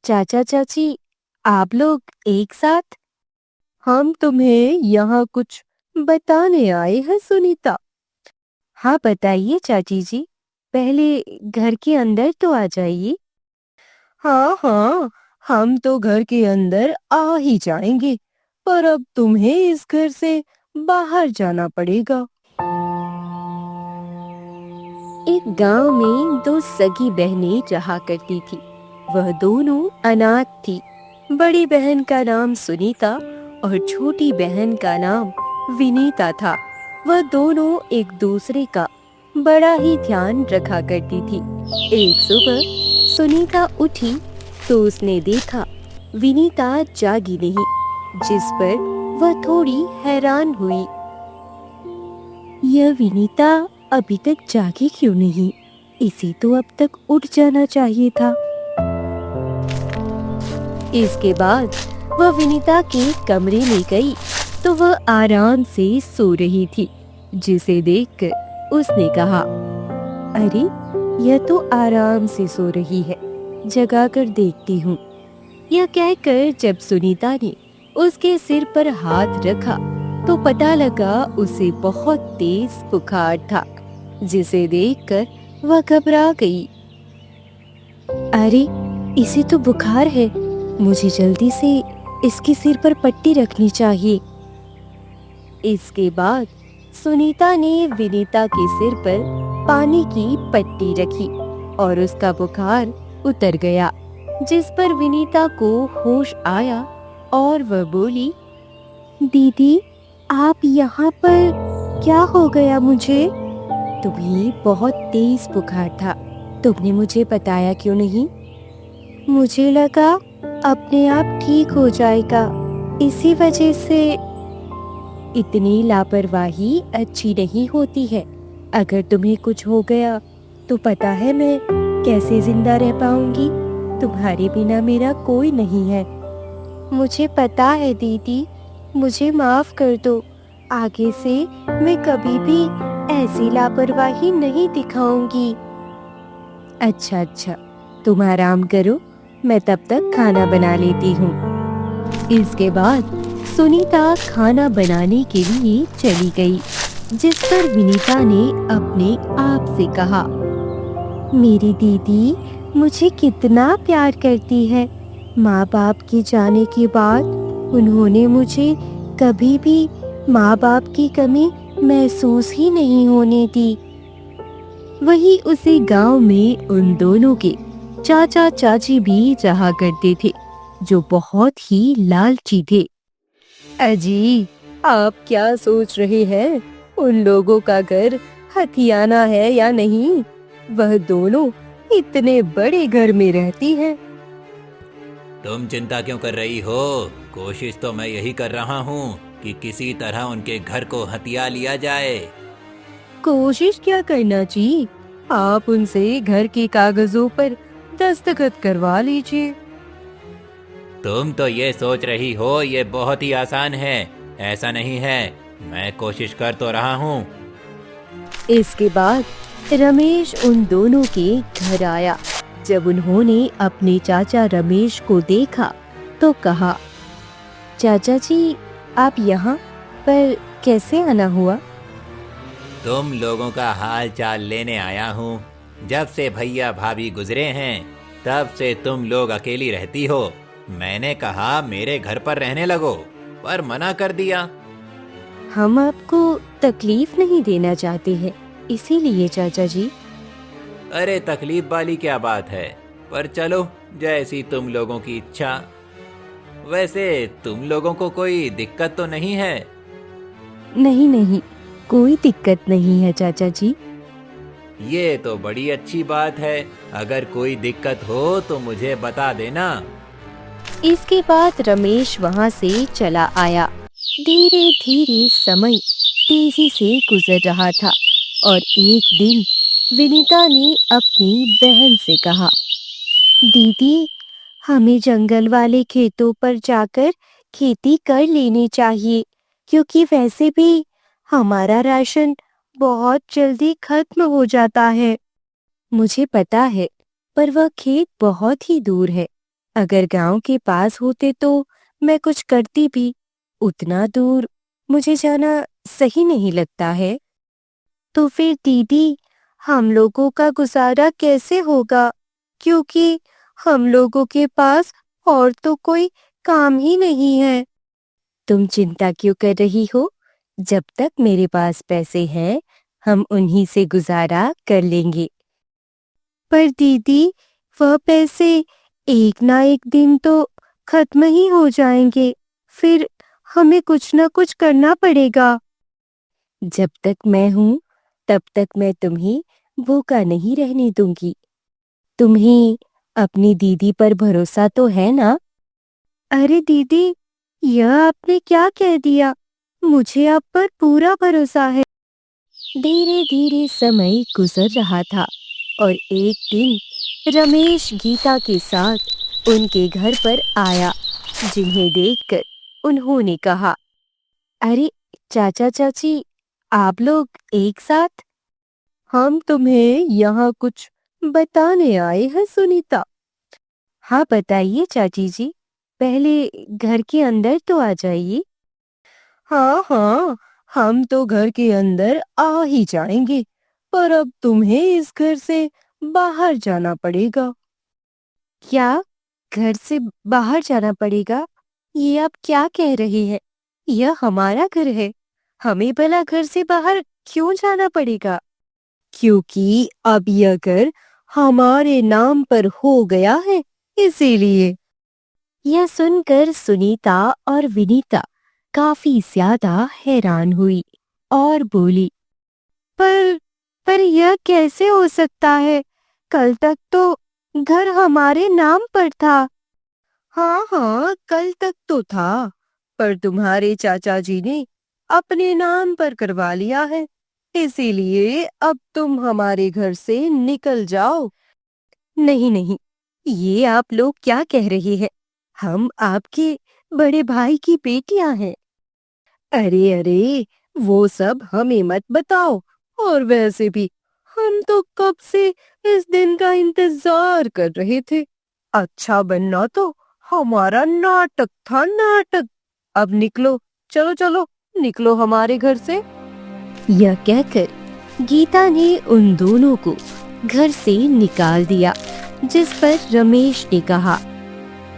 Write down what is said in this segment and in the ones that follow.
चाचा चाची, आप लोग एक साथ? हम तुम्हें यहाँ कुछ बताने आए हैं सुनीता। हाँ बताइए चाची जी, पहले घर के अंदर तो आ जाइए। हाँ हाँ, हम तो घर के अंदर आ ही जाएंगे, पर अब तुम्हें इस घर से बाहर जाना पड़ेगा। एक गांव में दो सगी बहनें रहा करती थी। वह दोनों अनाथ थी। बड़ी बहन का नाम सुनीता और छोटी बहन का नाम विनीता था। वह दोनों एक दूसरे का बड़ा ही ध्यान रखा करती थी। एक सुबह सुनीता उठी तो उसने देखा विनीता जागी नहीं, जिस पर वह थोड़ी हैरान हुई। यह विनीता अभी तक जागी क्यों नहीं? इसे तो अब तक उठ जाना चाहिए था। इसके बाद वह विनीता के कमरे में गई तो वह आराम से सो रही थी, जिसे देखकर उसने कहा, अरे यह तो आराम से सो रही है, जगा कर देखती हूँ। यह कहकर जब सुनीता ने उसके सिर पर हाथ रखा तो पता लगा उसे बहुत तेज बुखार था, जिसे देखकर वह घबरा गई। अरे इसे तो बुखार है, मुझे जल्दी से इसके सिर पर पट्टी रखनी चाहिए। इसके बाद सुनीता ने विनीता के सिर पर पानी की पट्टी रखी और उसका बुखार उतर गया, जिस पर विनीता को होश आया और वह बोली, दीदी आप यहाँ पर? क्या हो गया मुझे? तुम्हें बहुत तेज बुखार था, तुमने मुझे बताया क्यों नहीं? मुझे लगा अपने आप ठीक हो जाएगा, इसी वजह से। इतनी लापरवाही अच्छी नहीं होती है। अगर तुम्हें कुछ हो गया तो पता है मैं कैसे जिंदा रह पाऊंगी? तुम्हारे बिना मेरा कोई नहीं है। मुझे पता है दीदी, मुझे माफ कर दो। आगे से मैं कभी भी ऐसी लापरवाही नहीं दिखाऊंगी। अच्छा अच्छा, तुम आराम करो, मैं तब तक खाना बना लेती हूँ। इसके बाद सुनीता खाना बनाने के लिए चली गई, जिस पर विनीता ने अपने आप से कहा, मेरी दीदी मुझे कितना प्यार करती है। माँ बाप के जाने के बाद उन्होंने मुझे कभी भी माँ बाप की कमी महसूस ही नहीं होने दी। वहीं उसी गांव में उन दोनों के चाचा चाची भी रहा करते थे, जो बहुत ही लालची थे। अजी, आप क्या सोच रहे हैं? उन लोगों का घर हथियाना है या नहीं? वह दोनों इतने बड़े घर में रहती हैं। तुम चिंता क्यों कर रही हो? कोशिश तो मैं यही कर रहा हूँ कि किसी तरह उनके घर को हथिया लिया जाए। कोशिश क्या करना जी, आप उनसे घर के कागजों पर दस्तखत करवा लीजिए। तुम तो ये सोच रही हो ये बहुत ही आसान है। ऐसा नहीं है, मैं कोशिश कर तो रहा हूँ। इसके बाद रमेश उन दोनों के घर आया। जब उन्होंने अपने चाचा रमेश को देखा तो कहा, चाचा जी आप यहाँ पर कैसे आना हुआ? तुम लोगों का हाल चाल लेने आया हूँ। जब से भैया भाभी गुजरे हैं तब से तुम लोग अकेली रहती हो। मैंने कहा मेरे घर पर रहने लगो, पर मना कर दिया। हम आपको तकलीफ नहीं देना चाहते हैं, इसीलिए चाचा जी। अरे तकलीफ वाली क्या बात है, पर चलो जैसी तुम लोगों की इच्छा। वैसे तुम लोगों को कोई दिक्कत तो नहीं है? नहीं नहीं, कोई दिक्कत नहीं है चाचा जी। ये तो बड़ी अच्छी बात है। अगर कोई दिक्कत हो तो मुझे बता देना। इसके बाद रमेश वहां से चला आया। धीरे धीरे समय तेजी से गुजर रहा था और एक दिन विनीता ने अपनी बहन से कहा, दीदी हमें जंगल वाले खेतों पर जाकर खेती कर लेनी चाहिए, क्योंकि वैसे भी हमारा राशन बहुत जल्दी खत्म हो जाता है। मुझे पता है, पर वह खेत बहुत ही दूर है। अगर गांव के पास होते तो मैं कुछ करती भी। उतना दूर मुझे जाना सही नहीं लगता है। तो फिर दीदी, हम लोगों का गुजारा कैसे होगा? क्योंकि हम लोगों के पास और तो कोई काम ही नहीं है। तुम चिंता क्यों कर रही हो? जब तक मेरे पास पैसे हैं, हम उन्हीं से गुजारा कर लेंगे। पर दीदी, वह पैसे एक ना एक दिन तो खत्म ही हो जाएंगे। फिर हमें कुछ ना कुछ करना पड़ेगा। जब तक मैं हूं, तब तक मैं तुम्हें भूखा नहीं रहने दूंगी। तुम्हें अपनी दीदी पर भरोसा तो है ना? अरे दीदी, यह आपने क्या कह दिया? मुझे आप पर पूरा भरोसा है। धीरे धीरे समय गुजर रहा था और एक दिन रमेश गीता के साथ उनके घर पर आया, जिन्हें देखकर उन्होंने कहा, अरे चाचा चाची, आप लोग एक साथ? हम तुम्हें यहाँ कुछ बताने आए हैं सुनीता। हाँ बताइए चाची जी, पहले घर के अंदर तो आ जाइए। हाँ हाँ, हम तो घर के अंदर आ ही जाएंगे, पर अब तुम्हें इस घर से बाहर जाना पड़ेगा। क्या? घर से बाहर जाना पड़ेगा? ये आप क्या कह रहे हैं? यह हमारा घर है, हमें भला घर से बाहर क्यों जाना पड़ेगा? क्योंकि अब यह घर हमारे नाम पर हो गया है, इसीलिए। यह सुनकर सुनीता और विनीता काफी ज्यादा हैरान हुई और बोली, पर पर यह कैसे हो सकता है? कल तक तो घर हमारे नाम पर था। हाँ हाँ, कल तक तो था, पर तुम्हारे चाचा जी ने अपने नाम पर करवा लिया है, इसीलिए अब तुम हमारे घर से निकल जाओ। नहीं नहीं, ये आप लोग क्या कह रहे हैं? हम आपके बड़े भाई की बेटियां हैं। अरे अरे, वो सब हमें मत बताओ। और वैसे भी हम तो कब से इस दिन का इंतजार कर रहे थे। अच्छा बनना तो हमारा नाटक था, नाटक। अब निकलो, चलो चलो, निकलो हमारे घर से। यह कहकर गीता ने उन दोनों को घर से निकाल दिया, जिस पर रमेश ने कहा,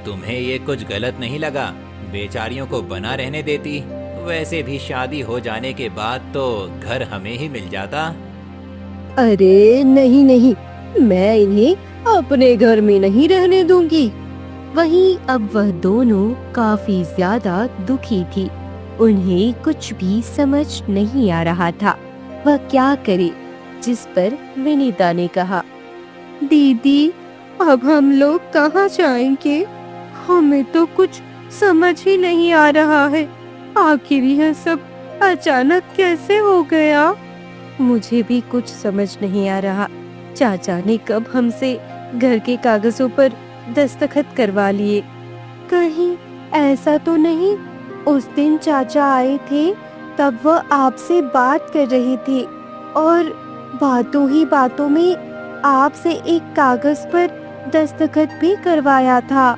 तुम्हें ये कुछ गलत नहीं लगा? बेचारियों को बना रहने देती। वैसे भी शादी हो जाने के बाद तो घर हमें ही मिल जाता। अरे नहीं नहीं, मैं इन्हें अपने घर में नहीं रहने दूंगी। वहीं अब वह दोनों काफी ज्यादा दुखी थी। उन्हें कुछ भी समझ नहीं आ रहा था, वह क्या करे। जिस पर विनीता ने कहा, दीदी, अब हम लोग कहाँ जाएंगे? हमें तो कुछ समझ ही नहीं आ रहा है। आखिर यह सब अचानक कैसे हो गया? मुझे भी कुछ समझ नहीं आ रहा। चाचा ने कब हमसे घर के कागजों पर दस्तखत करवा लिए? कहीं ऐसा तो नहीं उस दिन चाचा आए थे, तब वह आपसे बात कर रहे थे और बातों ही बातों में आपसे एक कागज पर दस्तखत भी करवाया था।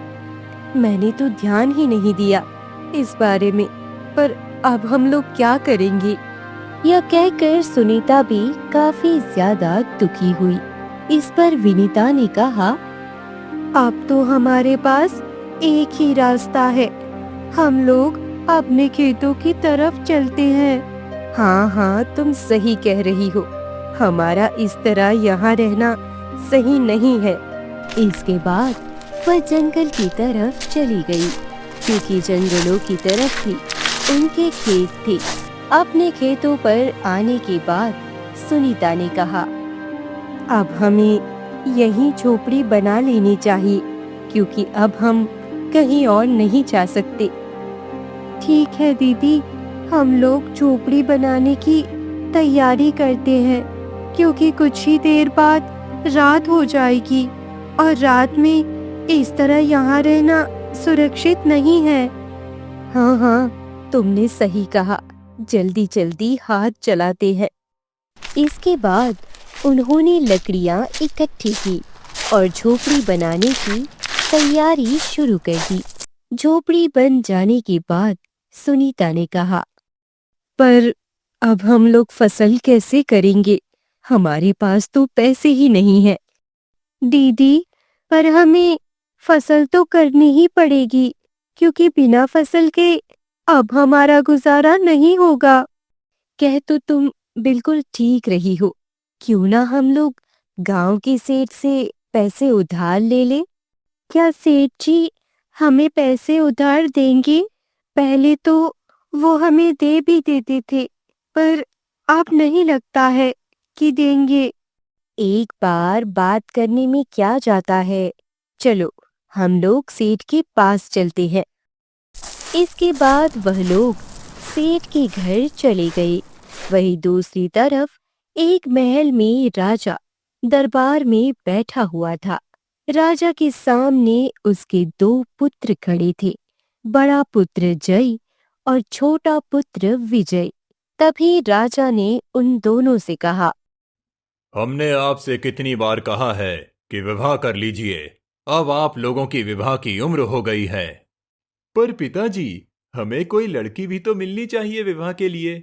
मैंने तो ध्यान ही नहीं दिया इस बारे में, पर अब हम लोग क्या करेंगे? यह कहकर सुनीता भी काफी ज्यादा दुखी हुई। इस पर विनीता ने कहा, अब तो हमारे पास एक ही रास्ता है, हम लोग अपने खेतों की तरफ चलते हैं। हाँ हाँ, तुम सही कह रही हो, हमारा इस तरह यहाँ रहना सही नहीं है। इसके बाद वह जंगल की तरफ चली गई, क्योंकि जंगलों की तरफ ही उनके खेत थे। अपने खेतों पर आने के बाद सुनीता ने कहा, अब हमें यहीं झोपड़ी बना लेनी चाहिए, क्योंकि अब हम कहीं और नहीं जा सकते। ठीक है दीदी, हम लोग झोपड़ी बनाने की तैयारी करते हैं, क्योंकि कुछ ही देर बाद रात हो जाएगी और रात में इस तरह यहाँ रहना सुरक्षित नहीं है। हाँ हाँ, तुमने सही कहा, जल्दी जल्दी हाथ चलाते हैं। इसके बाद उन्होंने लकड़ियाँ इकट्ठी की और झोपड़ी बनाने की तैयारी शुरू कर दी। झोपड़ी बन जाने के बाद सुनीता ने कहा, पर अब हम लोग फसल कैसे करेंगे? हमारे पास तो पैसे ही नहीं है। दीदी, पर हमें फसल तो करनी ही पड़ेगी, क्योंकि बिना फसल के अब हमारा गुजारा नहीं होगा। कह तो तुम बिल्कुल ठीक रही हो। क्यों ना हम लोग गांव के सेठ से पैसे उधार ले लें? क्या सेठ जी हमें पैसे उधार देंगे? पहले तो वो हमें दे भी देते थे, पर अब नहीं लगता है कि देंगे। एक बार बात करने में क्या जाता है? चलो, हम लोग सेठ के पास चलते हैं। इसके बाद वह लोग सेठ के घर चले गए। वहीं दूसरी तरफ एक महल में राजा दरबार में बैठा हुआ था। राजा के सामने उसके 2 पुत्र खड़े थे, बड़ा पुत्र जय और छोटा पुत्र विजय। तभी राजा ने उन दोनों से कहा, हमने आपसे कितनी बार कहा है कि विवाह कर लीजिए। अब आप लोगों की विवाह की उम्र हो गई है। पर पिताजी, हमें कोई लड़की भी तो मिलनी चाहिए विवाह के लिए।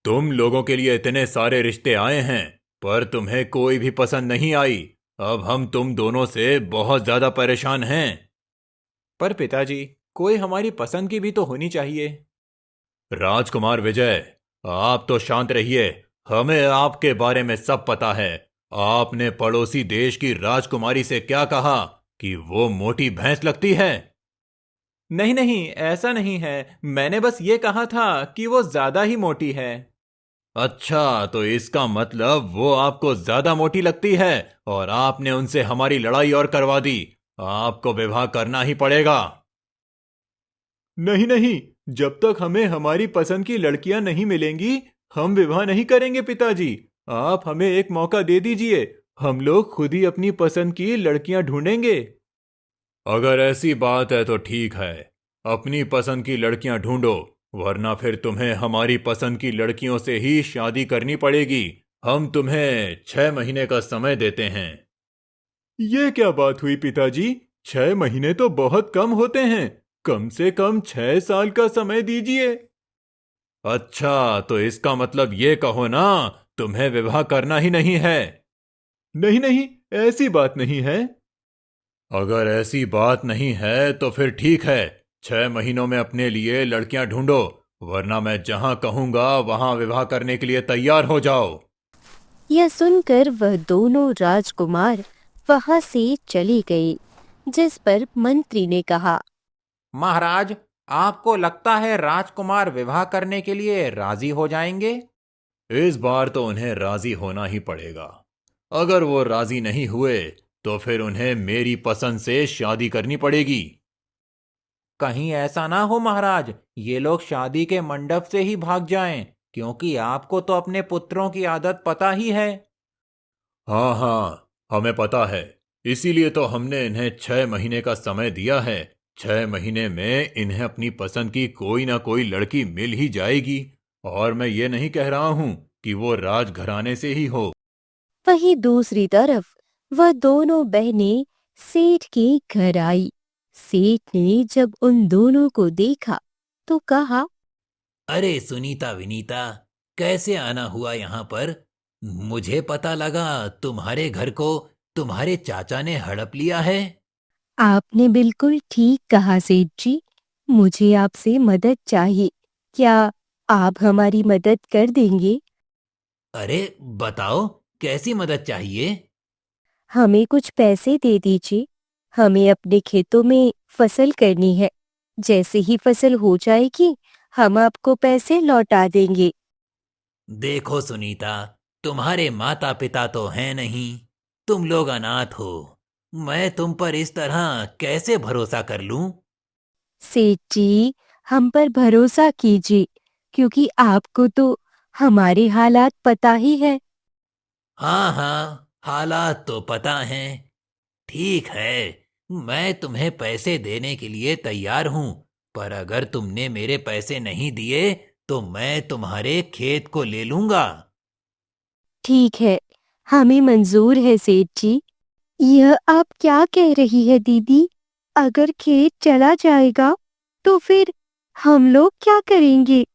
तुम लोगों के लिए इतने सारे रिश्ते आए हैं, पर तुम्हें कोई भी पसंद नहीं आई। अब हम तुम दोनों से बहुत ज्यादा परेशान हैं। पर पिताजी, कोई हमारी पसंद की भी तो होनी चाहिए। राजकुमार विजय, आप तो शांत रहिए। हमें आपके बारे में सब पता है। आपने पड़ोसी देश की राजकुमारी से क्या कहा कि वो मोटी भैंस लगती है? नहीं नहीं, ऐसा नहीं है। मैंने बस ये कहा था कि वो ज्यादा ही मोटी है। अच्छा, तो इसका मतलब वो आपको ज्यादा मोटी लगती है और आपने उनसे हमारी लड़ाई और करवा दी। आपको विवाह करना ही पड़ेगा। नहीं नहीं, जब तक हमें हमारी पसंद की लड़कियां नहीं मिलेंगी, हम विवाह नहीं करेंगे पिताजी। आप हमें एक मौका दे दीजिए। हम लोग खुद ही अपनी पसंद की लड़कियां ढूंढेंगे। अगर ऐसी बात है तो ठीक है, अपनी पसंद की लड़कियां ढूंढो, वरना फिर तुम्हें हमारी पसंद की लड़कियों से ही शादी करनी पड़ेगी। हम तुम्हें 6 महीने का समय देते हैं। ये क्या बात हुई पिताजी? 6 महीने तो बहुत कम होते हैं। कम से कम 6 साल का समय दीजिए। अच्छा, तो इसका मतलब ये कहो ना, तुम्हें विवाह करना ही नहीं है। नहीं नहीं, ऐसी बात नहीं है। अगर ऐसी बात नहीं है तो फिर ठीक है, 6 महीनों में अपने लिए लड़कियां ढूंढो, वरना मैं जहां कहूंगा वहां विवाह करने के लिए तैयार हो जाओ। यह सुनकर वह दोनों राजकुमार वहां से चले गए। जिस पर मंत्री ने कहा, महाराज, आपको लगता है राजकुमार विवाह करने के लिए राजी हो जाएंगे? इस बार तो उन्हें राजी होना ही पड़ेगा। अगर वो राजी नहीं हुए तो फिर उन्हें मेरी पसंद से शादी करनी पड़ेगी। कहीं ऐसा ना हो महाराज, ये लोग शादी के मंडप से ही भाग जाएं, क्योंकि आपको तो अपने पुत्रों की आदत पता ही है। हाँ हाँ, हमें पता है। इसीलिए तो हमने इन्हें 6 महीने का समय दिया है। 6 महीने में इन्हें अपनी पसंद की कोई ना कोई लड़की मिल ही जाएगी। और मैं ये नहीं कह रहा हूं कि वो राजघराने से ही हो। वहीं दूसरी तरफ वह दोनों बहनें सेठ के घर आई। सेठ ने जब उन दोनों को देखा तो कहा, अरे सुनीता विनीता, कैसे आना हुआ यहाँ पर? मुझे पता लगा तुम्हारे घर को तुम्हारे चाचा ने हड़प लिया है। आपने बिल्कुल ठीक कहा सेठ जी। मुझे आपसे मदद चाहिए। क्या आप हमारी मदद कर देंगे? अरे बताओ, कैसी मदद चाहिए? हमें कुछ पैसे दे दीजिए। हमें अपने खेतों में फसल करनी है। जैसे ही फसल हो जाएगी, हम आपको पैसे लौटा देंगे। देखो सुनीता, तुम्हारे माता पिता तो हैं नहीं, तुम लोग अनाथ हो। मैं तुम पर इस तरह कैसे भरोसा कर लूं? सेठ जी, हम पर भरोसा कीजिए, क्योंकि आपको तो हमारे हालात पता ही है। हाँ हाँ, हालात तो पता हैं। ठीक है, मैं तुम्हें पैसे देने के लिए तैयार हूं, पर अगर तुमने मेरे पैसे नहीं दिए तो मैं तुम्हारे खेत को ले लूंगा। ठीक है, हमें मंजूर है सेठ जी। यह आप क्या कह रही है दीदी? अगर खेत चला जाएगा तो फिर हम लोग क्या करेंगे?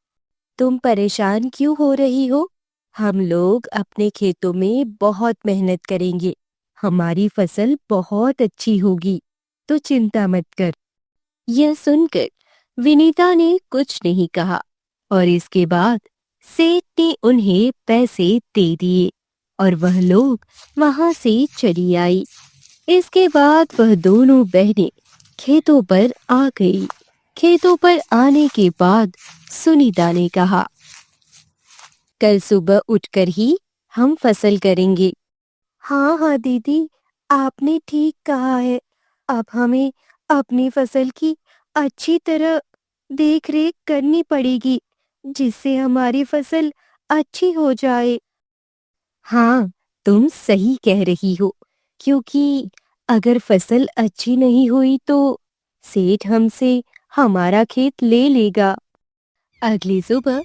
तुम परेशान क्यों हो रही हो? हम लोग अपने खेतों में बहुत मेहनत करेंगे। हमारी फसल बहुत अच्छी होगी, तो चिंता मत कर। यह सुनकर विनीता ने कुछ नहीं कहा और इसके बाद सेठ ने उन्हें पैसे दे दिए और वह लोग वहां से चली आई। इसके बाद वह दोनों बहनें खेतों पर आ गई। खेतों पर आने के बाद सुनीता ने कहा, कल सुबह उठकर ही हम फसल करेंगे। हाँ हाँ दीदी, आपने ठीक कहा है। अब हमें अपनी फसल की अच्छी तरह देख रेख करनी पड़ेगी, जिससे हमारी फसल अच्छी हो जाए। हाँ, तुम सही कह रही हो, क्योंकि अगर फसल अच्छी नहीं हुई तो सेठ हमसे हमारा खेत ले लेगा। अगली सुबह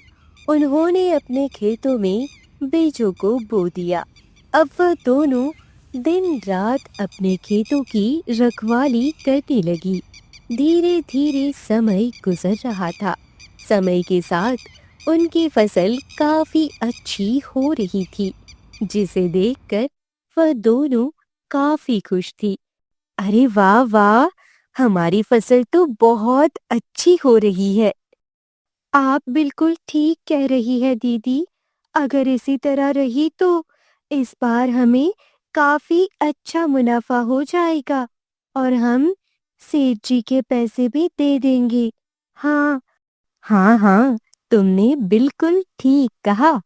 उन्होंने अपने खेतों में बीजों को बो दिया। अब वह दोनों दिन रात अपने खेतों की रखवाली करने लगी। धीरे धीरे समय गुजर रहा था। समय के साथ उनकी फसल काफी अच्छी हो रही थी, जिसे देखकर वह दोनों काफी खुश थी। अरे वाह वाह, हमारी फसल तो बहुत अच्छी हो रही है। आप बिल्कुल ठीक कह रही है दीदी। अगर इसी तरह रही तो इस बार हमें काफी अच्छा मुनाफा हो जाएगा और हम सेठ जी के पैसे भी दे देंगे। हाँ हाँ हाँ, तुमने बिल्कुल ठीक कहा।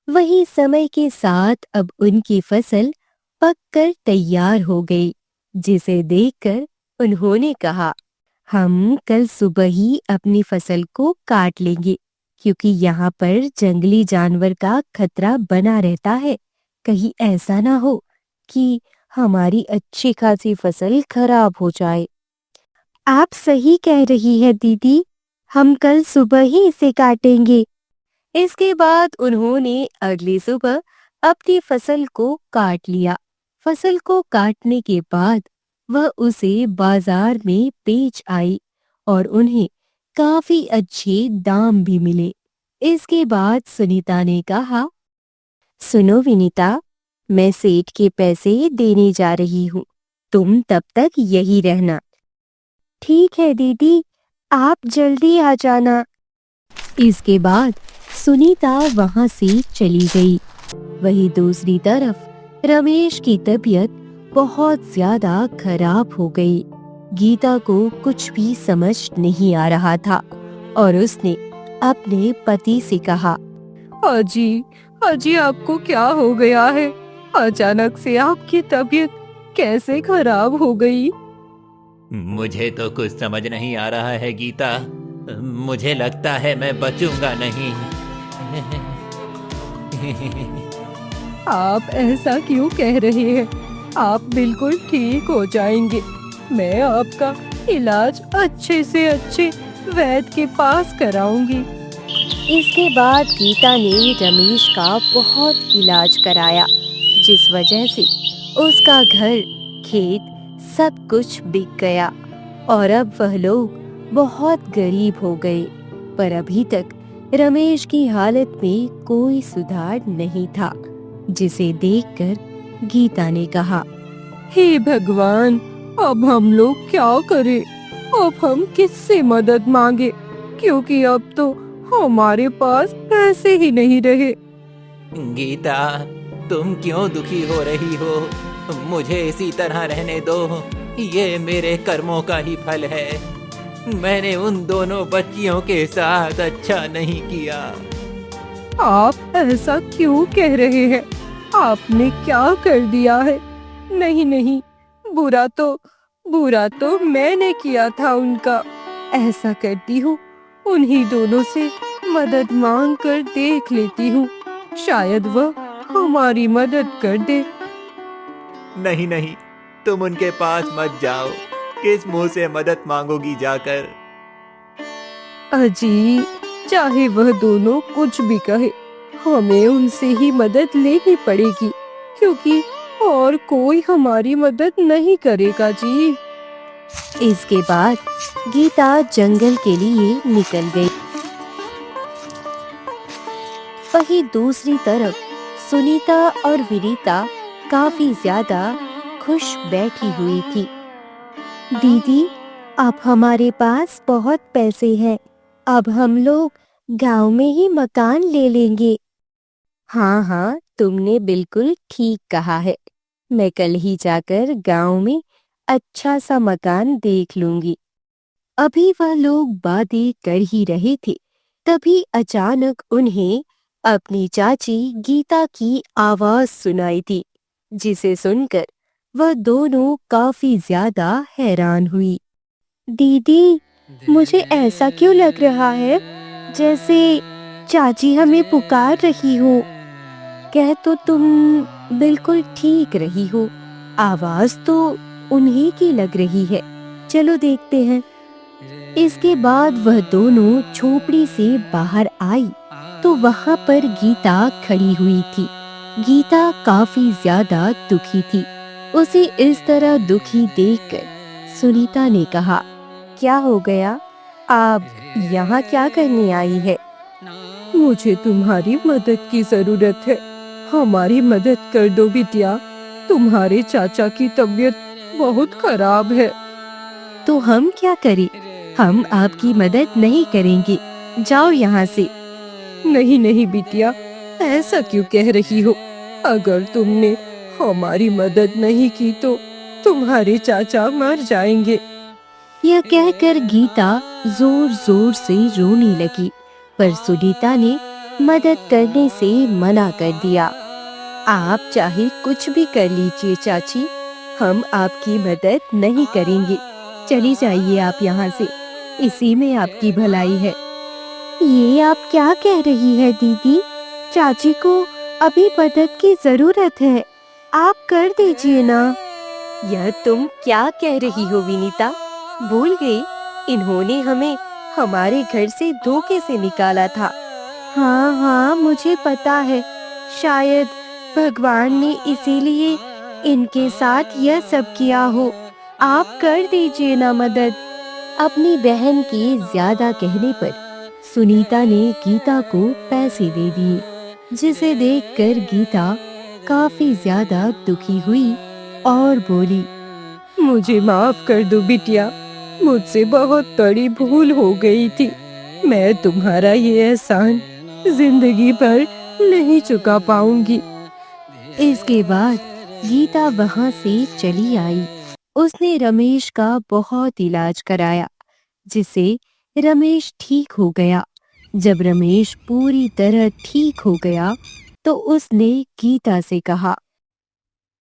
वही समय के साथ अब उनकी फसल पककर तैयार हो गई, जिसे देखकर उन्होंने कहा, हम कल सुबह ही अपनी फसल को काट लेंगे, क्योंकि यहाँ पर जंगली जानवर का खतरा बना रहता है। कहीं ऐसा ना हो कि हमारी अच्छी खासी फसल खराब हो जाए। आप सही कह रही है दीदी, हम कल सुबह ही इसे काटेंगे। इसके बाद उन्होंने अगली सुबह अपनी फसल को काट लिया। फसल को काटने के बाद वह उसे बाजार में बेच आई और उन्हें काफी अच्छे दाम भी मिले। इसके बाद सुनीता ने कहा, सुनो विनीता, मैं सेठ के पैसे देने जा रही हूँ, तुम तब तक यही रहना। ठीक है दीदी, आप जल्दी आ जाना। इसके बाद सुनीता वहां से चली गई। वहीं दूसरी तरफ रमेश की तबीयत बहुत ज्यादा खराब हो गई। गीता को कुछ भी समझ नहीं आ रहा था और उसने अपने पति से कहा, अजी, अजी आपको क्या हो गया है? अचानक से आपकी तबीयत कैसे खराब हो गई? मुझे तो कुछ समझ नहीं आ रहा है गीता। मुझे लगता है मैं बचूंगा नहीं। आप ऐसा क्यों कह रहे हैं? आप बिल्कुल ठीक हो जाएंगे। मैं आपका इलाज अच्छे से अच्छे वैद्य के पास कराऊंगी। इसके बाद गीता ने रमेश का बहुत इलाज कराया, जिस वजह से उसका घर, खेत सब कुछ बिक गया और अब वह लोग बहुत गरीब हो गए। पर अभी तक रमेश की हालत में कोई सुधार नहीं था, जिसे देखकर गीता ने कहा, हे भगवान, अब हम लोग क्या करें? अब हम किससे मदद मांगे? क्योंकि अब तो हमारे पास पैसे ही नहीं रहे। गीता, तुम क्यों दुखी हो रही हो? मुझे इसी तरह रहने दो। ये मेरे कर्मों का ही फल है। मैंने उन दोनों बच्चियों के साथ अच्छा नहीं किया। आप ऐसा क्यों कह रहे हैं? आपने क्या कर दिया है? नहीं नहीं, बुरा तो मैंने किया था उनका। ऐसा करती हूँ, उन्हीं दोनों से मदद मांग कर देख लेती हूँ, शायद वह हमारी मदद कर दे। नहीं नहीं, तुम उनके पास मत जाओ। किस मुंह से मदद मांगोगी जाकर? अजी, चाहे वह दोनों कुछ भी कहे, हमें उनसे ही मदद लेनी पड़ेगी, क्योंकि और कोई हमारी मदद नहीं करेगा जी। इसके बाद गीता जंगल के लिए निकल गई। वहीं दूसरी तरफ सुनीता और विनीता काफी ज्यादा खुश बैठी हुई थी। दीदी, अब हमारे पास बहुत पैसे हैं। अब हम लोग गांव में ही मकान ले लेंगे। हाँ हाँ, तुमने बिल्कुल ठीक कहा है। मैं कल ही जाकर गांव में अच्छा सा मकान देख लूंगी। अभी वह लोग बातें कर ही रहे थे, तभी अचानक उन्हें अपनी चाची गीता की आवाज सुनाई थी, जिसे सुनकर वह दोनों काफी ज्यादा हैरान हुई। दीदी, मुझे ऐसा क्यों लग रहा है जैसे चाची हमें पुकार रही हो। कह तो तुम बिल्कुल ठीक रही हो, आवाज तो उन्हीं की लग रही है। चलो देखते हैं। इसके बाद वह दोनों झोपड़ी से बाहर आई तो वहां पर गीता खड़ी हुई थी। गीता काफी ज्यादा दुखी थी। उसे इस तरह दुखी देखकर सुनीता ने कहा, क्या हो गया? आप यहाँ क्या करने आई है? मुझे तुम्हारी मदद की जरूरत है। हमारी मदद कर दो बिटिया। तुम्हारे चाचा की तबीयत बहुत खराब है। तो हम क्या करें? हम आपकी मदद नहीं करेंगे। जाओ यहाँ से। नहीं नहीं बिटिया, ऐसा क्यों कह रही हो? अगर तुमने हमारी मदद नहीं की तो तुम्हारे चाचा मर जाएंगे। यह कहकर गीता जोर जोर से रोने लगी, पर सुनीता ने मदद करने से मना कर दिया। आप चाहे कुछ भी कर लीजिए चाची, हम आपकी मदद नहीं करेंगे। चली जाइए आप यहाँ से, इसी में आपकी भलाई है। ये आप क्या कह रही है दीदी? चाची को अभी मदद की जरूरत है, आप कर दीजिए ना। यह तुम क्या कह रही हो विनीता? भूल गई इन्होंने हमें हमारे घर से धोखे से निकाला था। हाँ हाँ, मुझे पता है। शायद भगवान ने इसीलिए इनके साथ यह सब किया हो। आप कर दीजिए ना मदद। अपनी बहन के ज्यादा कहने पर सुनीता ने गीता को पैसे दे दिए, जिसे देखकर गीता काफी ज्यादा दुखी हुई और बोली, मुझे माफ कर दो बिटिया, मुझसे बहुत बड़ी भूल हो गई थी। मैं तुम्हारा ये एहसान जिंदगी भर नहीं चुका पाऊंगी। इसके बाद गीता वहां से चली आई। उसने रमेश का बहुत इलाज कराया, जिससे रमेश ठीक हो गया। जब रमेश पूरी तरह ठीक हो गया तो उसने गीता से कहा,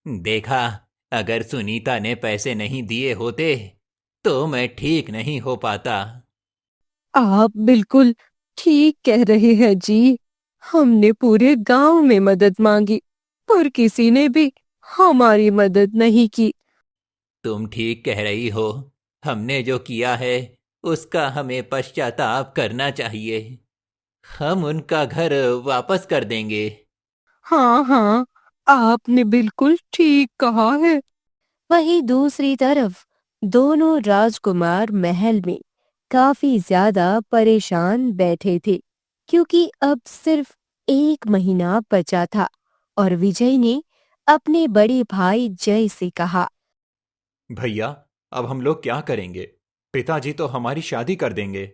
देखा, अगर सुनीता ने पैसे नहीं दिए होते तो मैं ठीक नहीं हो पाता। आप बिल्कुल ठीक कह रहे हैं जी। हमने पूरे गांव में मदद मांगी, पर किसी ने भी हमारी मदद नहीं की। तुम ठीक कह रही हो। हमने जो किया है उसका हमें पश्चाताप करना चाहिए। हम उनका घर वापस कर देंगे। हाँ हाँ, आपने बिल्कुल ठीक कहा है। वहीं दूसरी तरफ दोनों राजकुमार महल में काफी ज्यादा परेशान बैठे थे, क्योंकि अब सिर्फ 1 महीना बचा था और विजय ने अपने बड़े भाई जय से कहा, भैया, अब हम लोग क्या करेंगे? पिताजी तो हमारी शादी कर देंगे।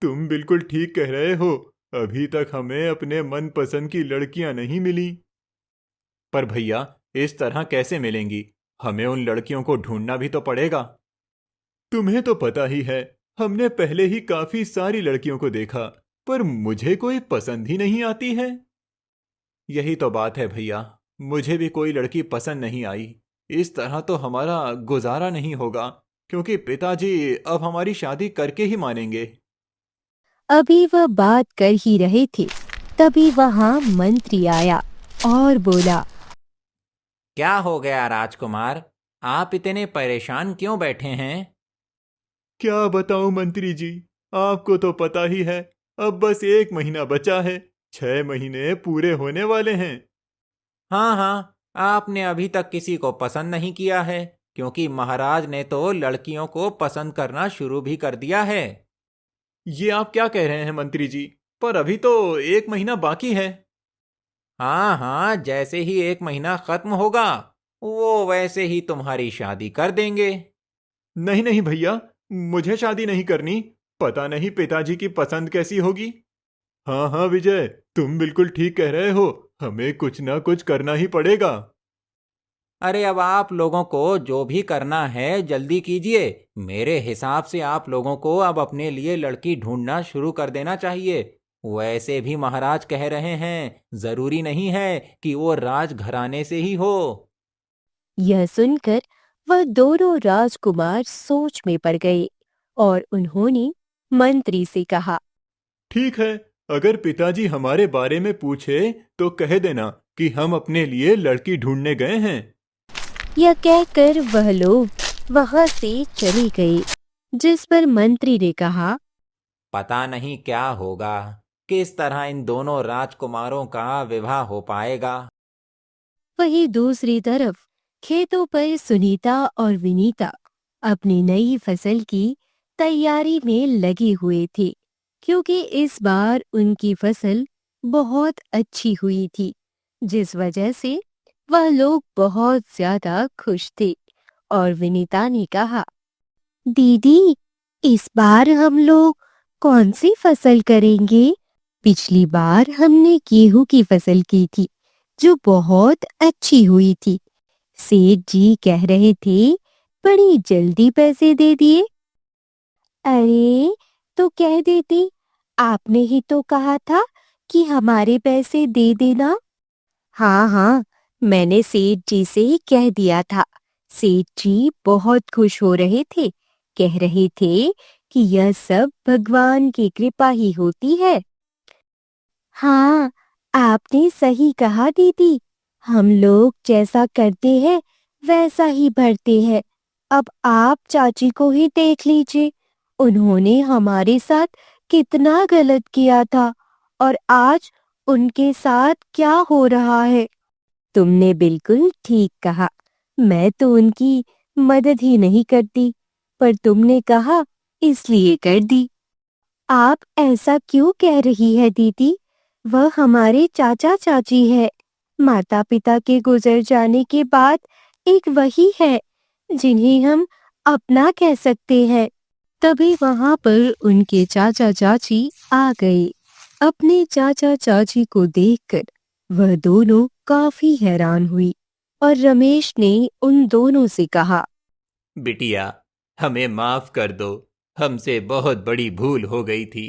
तुम बिल्कुल ठीक कह रहे हो। अभी तक हमें अपने मनपसंद की लड़कियां नहीं मिली। पर भैया, इस तरह कैसे मिलेंगी? हमें उन लड़कियों को ढूंढना भी तो पड़ेगा। तुम्हें तो पता ही है, हमने पहले ही काफी सारी लड़कियों को देखा, पर मुझे कोई पसंद ही नहीं आती है। यही तो बात है भैया, मुझे भी कोई लड़की पसंद नहीं आई। इस तरह तो हमारा गुजारा नहीं होगा, क्योंकि पिताजी अब हमारी शादी करके ही मानेंगे। अभी वह बात कर ही रहे थे, तभी वहां मंत्री आया और बोला, क्या हो गया राजकुमार? आप इतने परेशान क्यों बैठे हैं? क्या बताऊं मंत्री जी, आपको तो पता ही है, अब बस 1 महीना बचा है। 6 महीने पूरे होने वाले हैं। हाँ हाँ, आपने अभी तक किसी को पसंद नहीं किया है, क्योंकि महाराज ने तो लड़कियों को पसंद करना शुरू भी कर दिया है। ये आप क्या कह रहे हैं मंत्री जी? पर अभी तो 1 महीना बाकी है। हाँ हाँ, जैसे ही 1 महीना खत्म होगा, वो वैसे ही तुम्हारी शादी कर देंगे। नहीं नहीं भैया, मुझे शादी नहीं करनी। पता नहीं पिताजी की पसंद कैसी होगी। हाँ हाँ विजय, तुम बिल्कुल ठीक कह रहे हो। हमें कुछ ना कुछ करना ही पड़ेगा। अरे अब आप लोगों को जो भी करना है जल्दी कीजिए। मेरे हिसाब से आप लोगों को अब अपने लिए लड़की ढूंढना शुरू कर देना चाहिए। वैसे भी महाराज कह रहे हैं, जरूरी नहीं है कि वो राजघराने से ही हो। यह सुनकर वह दोनों राजकुमार सोच में पड़ गए और उन्होंने मंत्री से कहा, ठीक है, अगर पिताजी हमारे बारे में पूछे तो कह देना कि हम अपने लिए लड़की ढूंढने गए हैं। यह कहकर वह लोग वहां से चले गए। जिस पर मंत्री ने कहा, पता नहीं क्या होगा, किस तरह इन दोनों राजकुमारों का विवाह हो पाएगा। वहीं दूसरी तरफ खेतों पर सुनीता और विनीता अपनी नई फसल की तैयारी में लगे हुए थे, क्योंकि इस बार उनकी फसल बहुत अच्छी हुई थी, जिस वजह से वह लोग बहुत ज्यादा खुश थे। और विनीता ने कहा, दीदी, इस बार हम लोग कौन सी फसल करेंगे? पिछली बार हमने गेहूं की फसल की थी, जो बहुत अच्छी हुई थी। सेठ जी कह रहे थे बड़ी जल्दी पैसे दे दिए। अरे, तो कह देती, आपने ही तो कहा था कि हमारे पैसे दे देना। हाँ हाँ, मैंने सेठ जी से ही कह दिया था। सेठ जी बहुत खुश हो रहे थे, कह रहे थे कि यह सब भगवान की कृपा ही होती है। हाँ, आपने सही कहा दीदी। हम लोग जैसा करते हैं वैसा ही भरते हैं। अब आप चाची को ही देख लीजिए, उन्होंने हमारे साथ कितना गलत किया था और आज उनके साथ क्या हो रहा है। तुमने बिल्कुल ठीक कहा। मैं तो उनकी मदद ही नहीं करती, पर तुमने कहा इसलिए कर दी। आप ऐसा क्यों कह रही है दीदी? वह हमारे चाचा चाची है। माता पिता के गुजर जाने के बाद एक वही है जिन्हें हम अपना कह सकते हैं। तभी वहां पर उनके चाचा चाची आ गए। अपने चाचा चाची को देखकर वह दोनों काफी हैरान हुई और रमेश ने उन दोनों से कहा, बिटिया, हमें माफ कर दो। हमसे बहुत बड़ी भूल हो गई थी।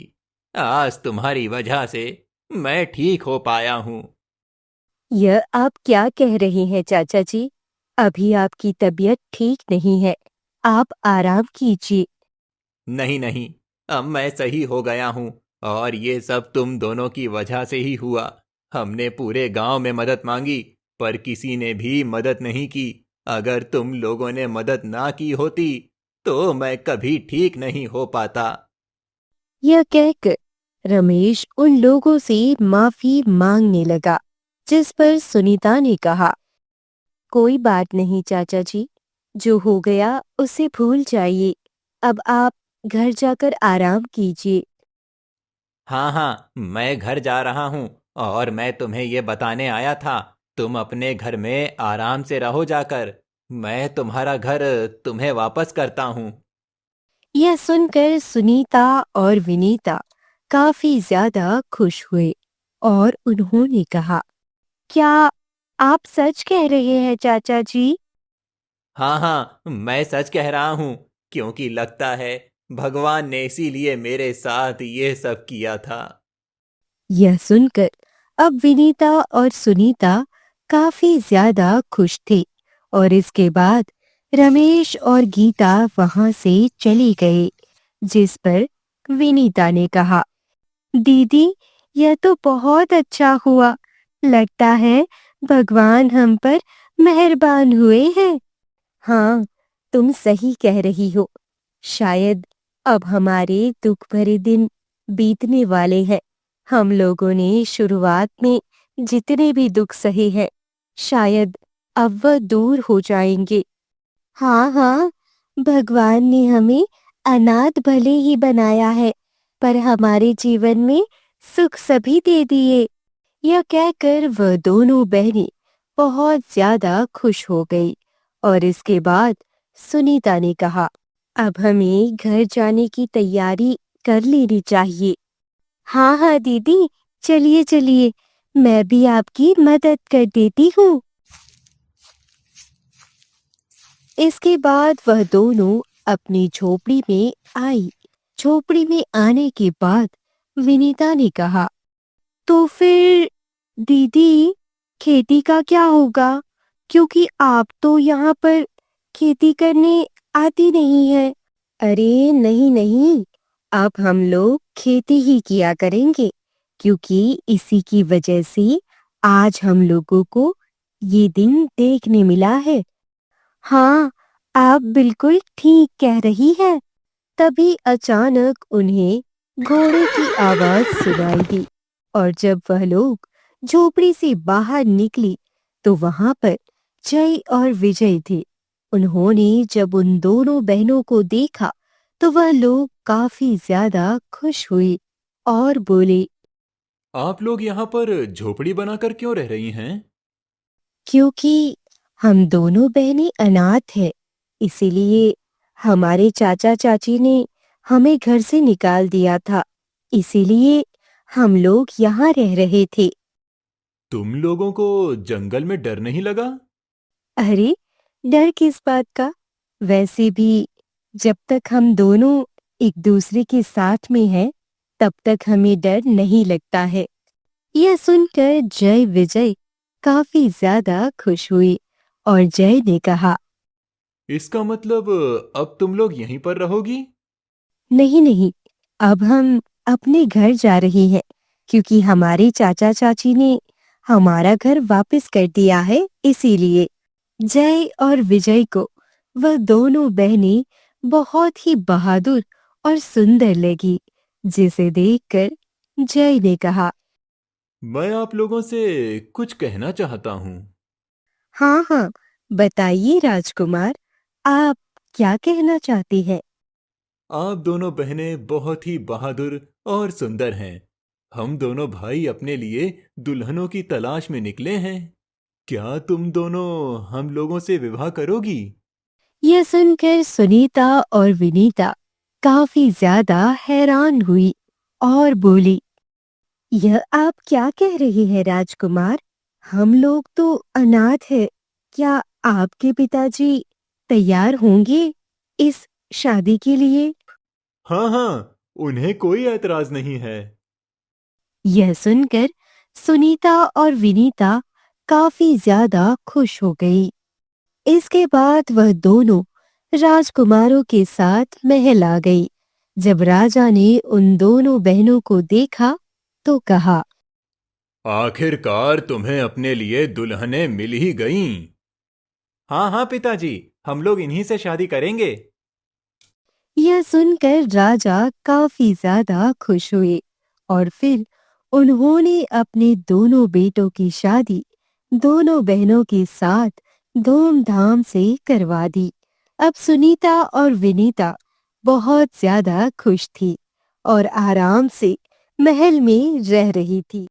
आज तुम्हारी वजह से मैं ठीक हो पाया हूँ। यह आप क्या कह रहे हैं चाचा जी? अभी आपकी तबीयत ठीक नहीं है, आप आराम कीजिए। नहीं नहीं, अब मैं सही हो गया हूँ, और ये सब तुम दोनों की वजह से ही हुआ। हमने पूरे गांव में मदद मांगी, पर किसी ने भी मदद नहीं की। अगर तुम लोगों ने मदद ना की होती तो मैं कभी ठीक नहीं हो पाता। यह कहकर रमेश उन लोगों से माफी मांगने लगा, जिस पर सुनीता ने कहा, कोई बात नहीं चाचा जी, जो हो गया उसे भूल जाइए। अब आप घर जाकर आराम कीजिए। हाँ हाँ, मैं घर जा रहा हूँ, और मैं तुम्हें ये बताने आया था, तुम अपने घर में आराम से रहो जाकर। मैं तुम्हारा घर तुम्हें वापस करता हूँ। यह सुनकर सुनीता और विनीता काफी ज्यादा खुश हुए और उन्होंने कहा, क्या आप सच कह रहे हैं चाचा जी? हाँ हाँ, मैं सच कह रहा हूँ, क्योंकि लगता है भगवान ने इसीलिए मेरे साथ ये सब किया था। यह सुनकर अब विनीता और सुनीता काफी ज्यादा खुश थे और इसके बाद रमेश और गीता वहां से चले गए। जिस पर विनीता ने कहा, दीदी, यह तो बहुत अच्छा हुआ। लगता है भगवान हम पर मेहरबान हुए हैं। हाँ, तुम सही कह रही हो। शायद अब हमारे दुख भरे दिन बीतने वाले हैं। हम लोगों ने शुरुआत में जितने भी दुख सहे हैं, शायद अब वह दूर हो जाएंगे। हाँ हाँ, भगवान ने हमें अनाथ भले ही बनाया है, पर हमारे जीवन में सुख सभी दे दिए। यह कहकर वह दोनों बहनें बहुत ज्यादा खुश हो गई। और इसके बाद सुनीता ने कहा, अब हमें घर जाने की तैयारी कर लेनी चाहिए। हाँ हाँ दीदी, चलिए चलिए, मैं भी आपकी मदद कर देती हूँ। इसके बाद वह दोनों अपनी झोपड़ी में आई। झोपड़ी में आने के बाद विनीता ने कहा, तो फिर दीदी, खेती का क्या होगा? क्योंकि आप तो यहाँ पर खेती करने आती नहीं है। अरे नहीं नहीं, अब हम लोग खेती ही किया करेंगे, क्योंकि इसी की वजह से आज हम लोगों को ये दिन देखने मिला है। हाँ, आप बिल्कुल ठीक कह रही हैं। तभी अचानक उन्हें घोड़े की आवाज सुनाई दी, और जब वह लोग झोपड़ी से बाहर निकली तो वहां पर जय और विजय थे। उन्होंने जब उन दोनों बहनों को देखा तो वह लोग काफी ज्यादा खुश हुए और बोले, आप लोग यहाँ पर झोपड़ी बनाकर क्यों रह रही हैं? क्योंकि हम दोनों बहनें अनाथ हैं, इसीलिए हमारे चाचा चाची ने हमें घर से निकाल दिया था। इसीलिए हम लोग यहाँ रह रहे थे। तुम लोगों को जंगल में डर नहीं लगा? अरे, डर किस बात का? वैसे भी जब तक हम दोनों एक दूसरे के साथ में हैं, तब तक हमें डर नहीं लगता है। यह सुनकर जय विजय काफी ज्यादा खुश हुए और जय ने कहा, इसका मतलब अब तुम लोग यहीं पर रहोगी? नहीं नहीं, अब हम अपने घर जा रहे हैं, क्योंकि हमारे चाचा चाची ने हमारा घर वापस कर दिया है। इसीलिए जय और विजय को वह दोनों बहनें बहुत ही बहादुर और सुंदर लगी, जिसे देखकर जय ने कहा, मैं आप लोगों से कुछ कहना चाहता हूँ। हाँ हाँ, बताइए राजकुमार, आप क्या कहना चाहते हैं? आप दोनों बहनें बहुत ही बहादुर और सुंदर हैं। हम दोनों भाई अपने लिए दुल्हनों की तलाश में निकले हैं। क्या तुम दोनों हम लोगों से विवाह करोगी? यह सुनकर सुनीता और विनीता काफी ज्यादा हैरान हुई और बोली, यह आप क्या कह रहे हैं राजकुमार? हम लोग तो अनाथ हैं। क्या आपके पिताजी तैयार होंगे इस शादी के लिए? हाँ हाँ, उन्हें कोई ऐतराज नहीं है। यह सुनकर सुनीता और विनीता काफी ज्यादा खुश हो गई। इसके बाद वह दोनों राजकुमारों के साथ महल आ गई। जब राजा ने उन दोनों बहनों को देखा तो कहा, आखिरकार तुम्हें अपने लिए दुल्हनें मिल ही गईं। हाँ हाँ पिताजी, हम लोग इन्हीं से शादी करेंगे। यह सुनकर राजा काफी ज्यादा खुश हुए और फिर उन्होंने अपने दोनों बेटों की शादी दोनों बहनों के साथ धूमधाम से करवा दी। अब सुनीता और विनीता बहुत ज्यादा खुश थी और आराम से महल में रह रही थी।